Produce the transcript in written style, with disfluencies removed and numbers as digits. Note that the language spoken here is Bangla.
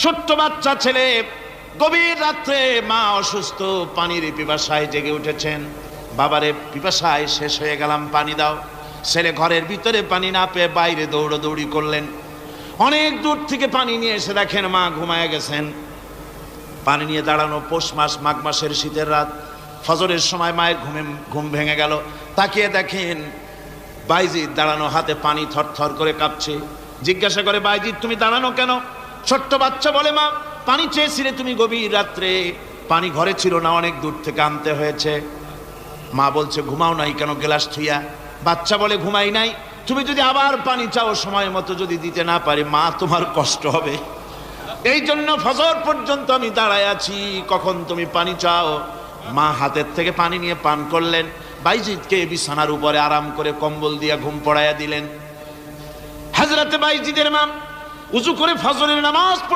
ছোট্ট বাচ্চা ছেলে, গভীর রাত্রে মা অসুস্থ, পানির পিপাসায় জেগে উঠেছেন। বাবারে পিপাসায় শেষ হয়ে গেলাম, পানি দাও। ছেলে ঘরের ভিতরে পানি না পেয়ে বাইরে দৌড়াদৌড়ি করলেন। অনেক দূর থেকে পানি নিয়ে এসে দেখেন মা ঘুমায় গেছেন। পানি নিয়ে দাঁড়ানো, পৌষ মাস, মাঘ মাসের শীতের রাত, ফজরের সময় মায়ের ঘুম ভেঙে গেল। তাকিয়ে দেখেন বাইজিৎ দাঁড়ানো, হাতে পানি থরথর করে কাঁপছে। জিজ্ঞাসা করে, বাইজিৎ তুমি দাঁড়ানো কেন? ছোট্ট বাচ্চা বলে, মা পানি চেয়েছিলে তুমি গভীর রাত্রে, পানি ঘরে ছিল না, অনেক দূর থেকে আনতে হয়েছে। মা বলছে, ঘুমাও নাই কেন গ্লাস থুইয়া? বাচ্চা বলে, ঘুমাই নাই। তুমি যদি আবার পানি চাও, সময় মতো যদি দিতে না পারি, মা তোমার কষ্ট হবে। এই জন্য ফজর পর্যন্ত আমি দাঁড়ায় আছি, কখন তুমি পানি চাও। মা হাতের থেকে পানি নিয়ে পান করলেন। বাইজিৎকে বিছানার উপরে আরাম করে কম্বল দিয়া ঘুম পড়াইয়া দিলেন। হযরতে বাইজিদের মা উযু করে ফজরের নামাজ